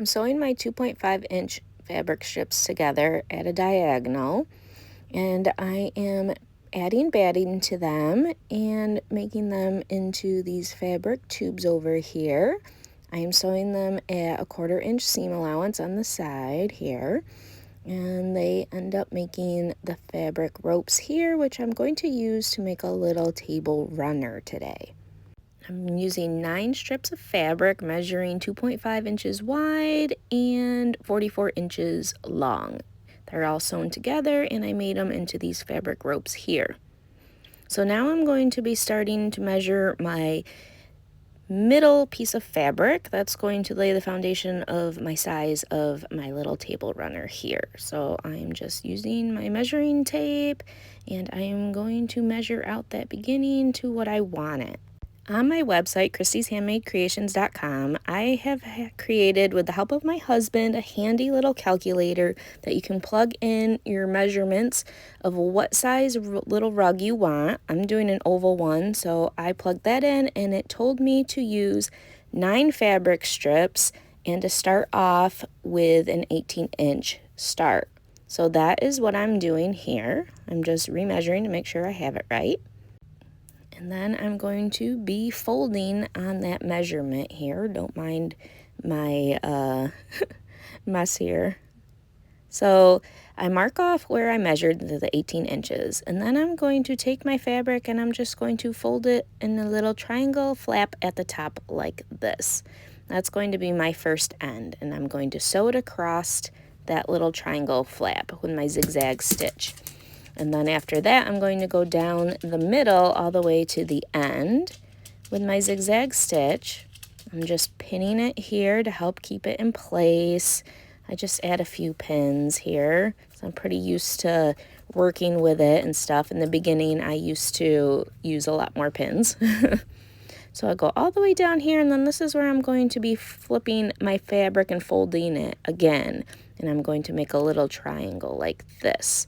I'm sewing my 2.5-inch fabric strips together at a diagonal, and I am adding batting to them and making them into these fabric tubes over here. I am sewing them at a 1/4-inch seam allowance on the side here, and they end up making the fabric ropes here, which I'm going to use to make a little table runner today. I'm using 9 strips of fabric measuring 2.5 inches wide and 44 inches long. They're all sewn together, and I made them into these fabric ropes here. So now I'm going to be starting to measure my middle piece of fabric that's going to lay the foundation of my size of my little table runner here. So I'm just using my measuring tape, and I am going to measure out that beginning to what I want it. On my website, christieshandmadecreations.com, I have created, with the help of my husband, a handy little calculator that you can plug in your measurements of what size little rug you want. I'm doing an oval one, so I plugged that in, and it told me to use 9 fabric strips and to start off with an 18-inch start. So that is what I'm doing here. I'm just remeasuring to make sure I have it right. And then I'm going to be folding on that measurement here. Don't mind my mess here. So I mark off where I measured the 18 inches. And then I'm going to take my fabric and I'm just going to fold it in a little triangle flap at the top like this. That's going to be my first end. And I'm going to sew it across that little triangle flap with my zigzag stitch. And then after that, I'm going to go down the middle all the way to the end with my zigzag stitch. I'm just pinning it here to help keep it in place. I just add a few pins here, so I'm pretty used to working with it and stuff. In the beginning, I used to use a lot more pins. So I go all the way down here, and then this is where I'm going to be flipping my fabric and folding it again. And I'm going to make a little triangle like this.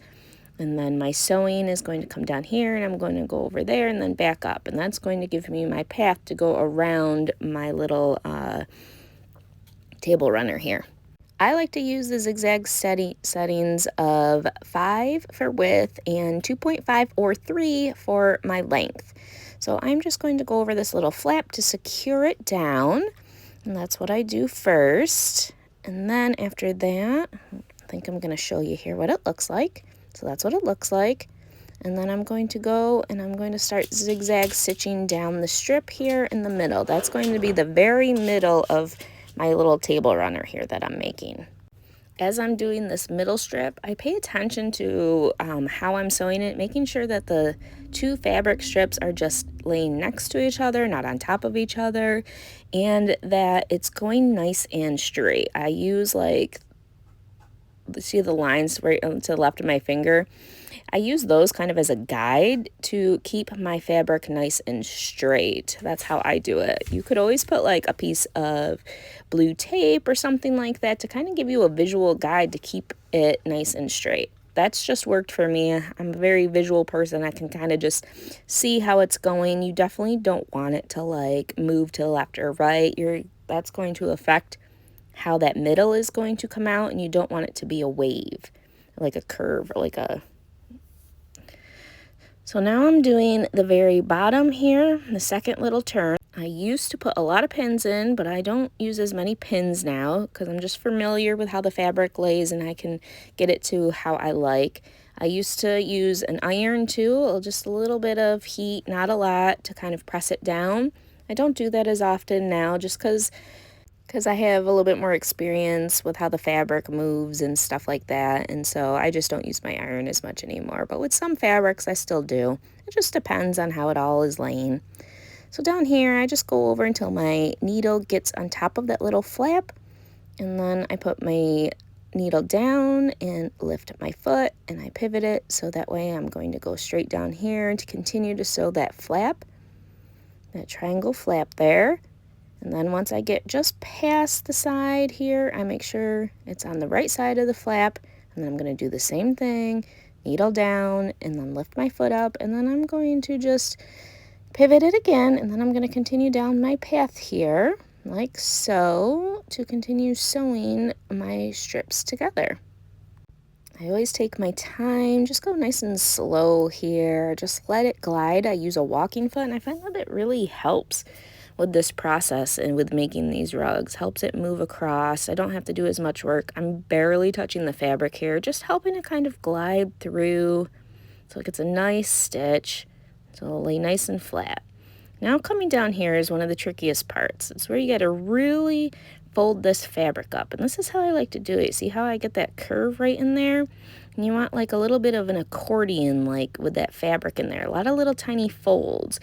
And then my sewing is going to come down here, and I'm going to go over there and then back up. And that's going to give me my path to go around my little table runner here. I like to use the zigzag settings of 5 for width and 2.5 or 3 for my length. So I'm just going to go over this little flap to secure it down. And that's what I do first. And then after that, I think I'm going to show you here what it looks like. So that's what it looks like. And then I'm going to go and I'm going to start zigzag stitching down the strip here in the middle. That's going to be the very middle of my little table runner here that I'm making. As I'm doing this middle strip, I pay attention to how I'm sewing it, making sure that the 2 fabric strips are just laying next to each other, not on top of each other, and that it's going nice and straight. I use see the lines right to the left of my finger? I use those kind of as a guide to keep my fabric nice and straight. That's how I do it. You could always put like a piece of blue tape or something like that to kind of give you a visual guide to keep it nice and straight. That's just worked for me. I'm a very visual person. I can kind of just see how it's going. You definitely don't want it to like move to the left or right. That's going to affect how that middle is going to come out, and you don't want it to be a wave, like a curve, or like a... So now I'm doing the very bottom here, the second little turn. I used to put a lot of pins in, but I don't use as many pins now because I'm just familiar with how the fabric lays and I can get it to how I like. I used to use an iron too, just a little bit of heat, not a lot, to kind of press it down. I don't do that as often now just because I have a little bit more experience with how the fabric moves and stuff like that, and so I just don't use my iron as much anymore. But with some fabrics, I still do. It just depends on how it all is laying. So down here, I just go over until my needle gets on top of that little flap, and then I put my needle down and lift my foot, and I pivot it, so that way I'm going to go straight down here to continue to sew that flap, that triangle flap there. And then once I get just past the side here, I make sure it's on the right side of the flap. And then I'm going to do the same thing, needle down, and then lift my foot up. And then I'm going to just pivot it again. And then I'm going to continue down my path here. like so, to continue sewing my strips together. I always take my time, just go nice and slow here, just let it glide. I use a walking foot, and I find that it really helps with this process and with making these rugs. Helps it move across. I don't have to do as much work. I'm barely touching the fabric here, just helping it kind of glide through so it gets a nice stitch, so it'll lay nice and flat. Now coming down here is one of the trickiest parts. It's where you got to really fold this fabric up. And this is how I like to do it. See how I get that curve right in there? And you want like a little bit of an accordion like with that fabric in there. A lot of little tiny folds.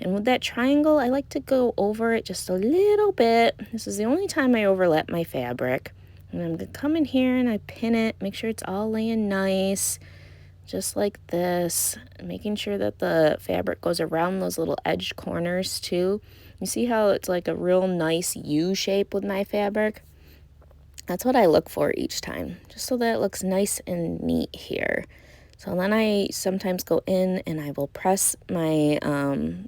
And with that triangle, I like to go over it just a little bit. This is the only time I overlap my fabric. And I'm going to come in here and I pin it, make sure it's all laying nice. Just like this, making sure that the fabric goes around those little edge corners too. You see how it's like a real nice U shape with my fabric? That's what I look for each time, just so that it looks nice and neat here. So then I sometimes go in and I will press my,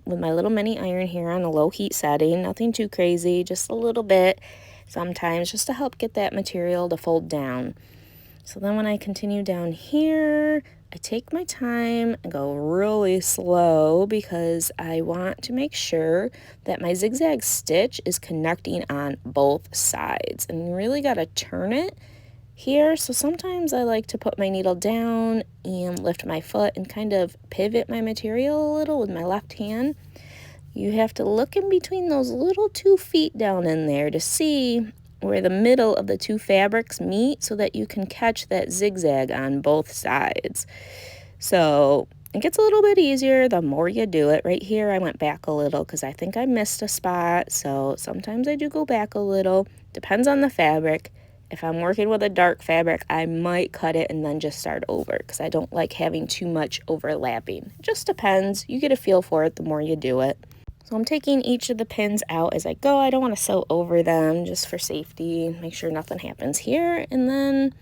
with my little mini iron here on a low heat setting, nothing too crazy, just a little bit sometimes, just to help get that material to fold down. So then when I continue down here, I take my time and go really slow because I want to make sure that my zigzag stitch is connecting on both sides. And you really got to turn it here. So sometimes I like to put my needle down and lift my foot and kind of pivot my material a little with my left hand. You have to look in between those little 2 feet down in there to see where the middle of the two fabrics meet so that you can catch that zigzag on both sides. So it gets a little bit easier the more you do it. Right here I went back a little because I think I missed a spot, so sometimes I do go back a little. Depends on the fabric. If I'm working with a dark fabric, I might cut it and then just start over because I don't like having too much overlapping. It just depends. You get a feel for it the more you do it. So I'm taking each of the pins out as I go. I don't want to sew over them just for safety. Make sure nothing happens here. And then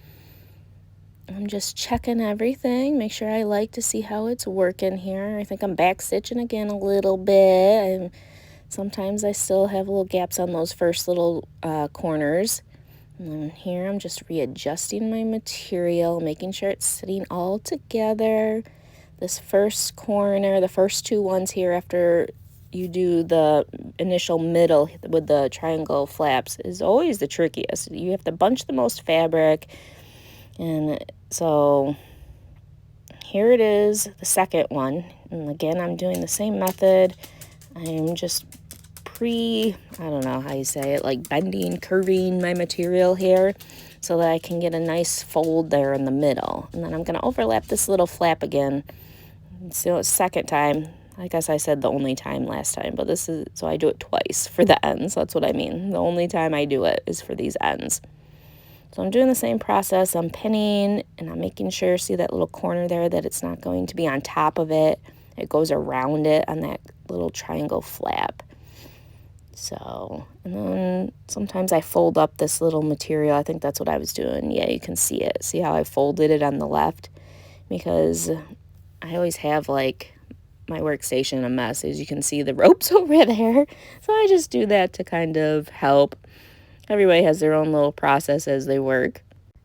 I'm just checking everything. Make sure I like to see how it's working here. I think I'm back stitching again a little bit. And sometimes I still have little gaps on those first little corners. And then here I'm just readjusting my material, making sure it's sitting all together. This first corner, the first two ones here after you do the initial middle with the triangle flaps is always the trickiest. You have to bunch the most fabric. And so here it is, the second one. And again, I'm doing the same method. I'm just I don't know how you say it, like bending, curving my material here so that I can get a nice fold there in the middle. And then I'm going to overlap this little flap again. So second time. I guess I said the only time last time, but this is, so I do it twice for the ends. That's what I mean. The only time I do it is for these ends. So I'm doing the same process. I'm pinning and I'm making sure, see that little corner there, that it's not going to be on top of it. It goes around it on that little triangle flap. So, and then sometimes I fold up this little material. I think that's what I was doing. Yeah, you can see it. See how I folded it on the left? Because I always have like my workstation a mess. As you can see, the ropes over there. So I just do that to kind of help. Everybody has their own little process as they work.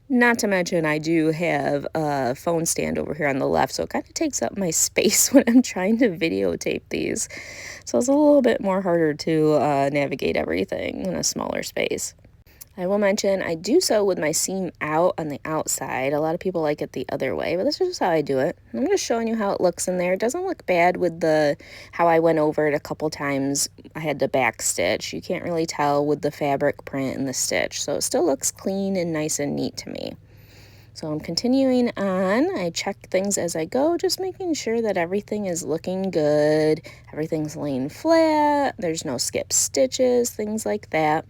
Not to mention, I do have a phone stand over here on the left, so it kind of takes up my space when I'm trying to videotape these. So it's a little bit more harder to navigate everything in a smaller space. I will mention I do sew with my seam out on the outside. A lot of people like it the other way, but this is just how I do it. I'm just showing you how it looks in there. It doesn't look bad with how I went over it a couple times. I had to back stitch. You can't really tell with the fabric print and the stitch, so it still looks clean and nice and neat to me. So I'm continuing on. I check things as I go, just making sure that everything is looking good. Everything's laying flat. There's no skip stitches, things like that.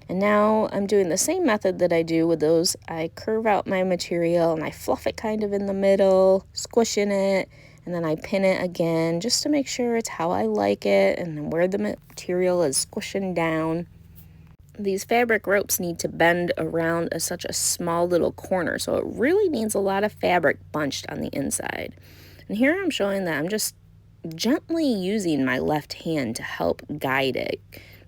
And now I'm doing the same method that I do with those. I curve out my material and I fluff it kind of in the middle, squishing it, and then I pin it again just to make sure it's how I like it and where the material is squishing down. These fabric ropes need to bend around such a small little corner, so it really needs a lot of fabric bunched on the inside. And here I'm showing that I'm just gently using my left hand to help guide it,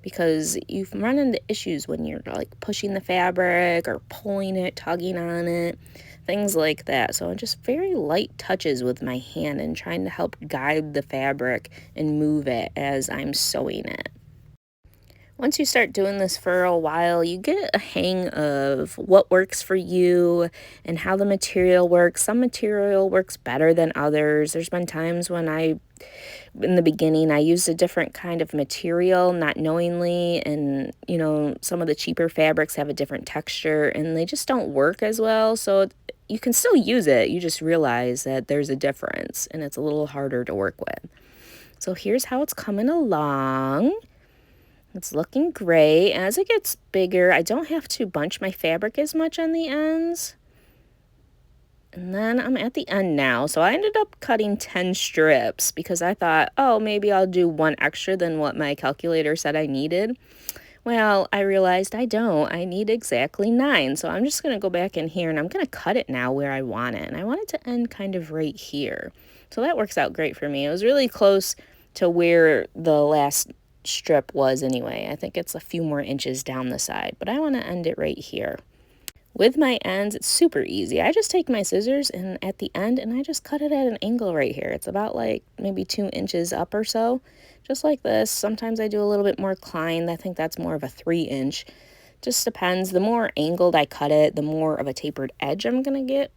because you've run into issues when you're like pushing the fabric or pulling it, tugging on it, things like that. So just very light touches with my hand and trying to help guide the fabric and move it as I'm sewing it. Once you start doing this for a while, you get a hang of what works for you and how the material works. Some material works better than others. There's been times when in the beginning, I used a different kind of material, not knowingly, and, some of the cheaper fabrics have a different texture, and they just don't work as well. So you can still use it. You just realize that there's a difference, and it's a little harder to work with. So here's how it's coming along. It's looking great. As it gets bigger, I don't have to bunch my fabric as much on the ends. And then I'm at the end now. So I ended up cutting 10 strips because I thought, oh, maybe I'll do one extra than what my calculator said I needed. Well, I realized I don't. I need exactly 9. So I'm just going to go back in here and I'm going to cut it now where I want it. And I want it to end kind of right here. So that works out great for me. It was really close to where the last strip was anyway. I think it's a few more inches down the side, but I want to end it right here. With my ends, it's super easy. I just take my scissors and at the end and I just cut it at an angle right here. It's about like maybe 2 inches up or so, just like this. Sometimes I do a little bit more inclined. I think that's more of a 3-inch. Just depends. The more angled I cut it, the more of a tapered edge I'm gonna get.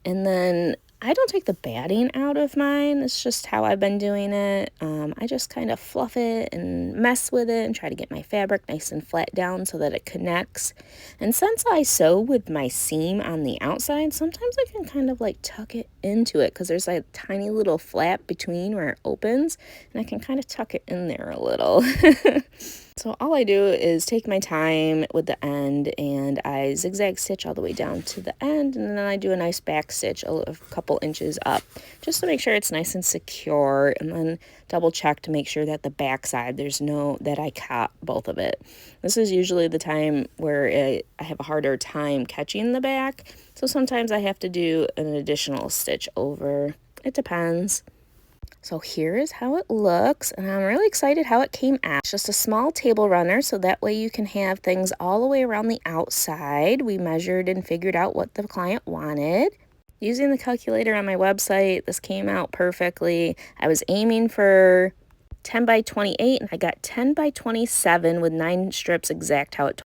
And then I don't take the batting out of mine. It's just how I've been doing it. I just kind of fluff it and mess with it and try to get my fabric nice and flat down so that it connects. And since I sew with my seam on the outside, sometimes I can kind of like tuck it into it because there's a tiny little flap between where it opens, and I can kind of tuck it in there a little. So all I do is take my time with the end and I zigzag stitch all the way down to the end, and then I do a nice back stitch a couple inches up just to make sure it's nice and secure, and then double check to make sure that the back side that I caught both of it. This is usually the time where I have a harder time catching the back, so sometimes I have to do an additional stitch over. It depends. So here is how it looks, and I'm really excited how it came out. It's just a small table runner, so that way you can have things all the way around the outside. We measured and figured out what the client wanted. Using the calculator on my website, this came out perfectly. I was aiming for 10 by 28, and I got 10 by 27 with 9 strips, exact how it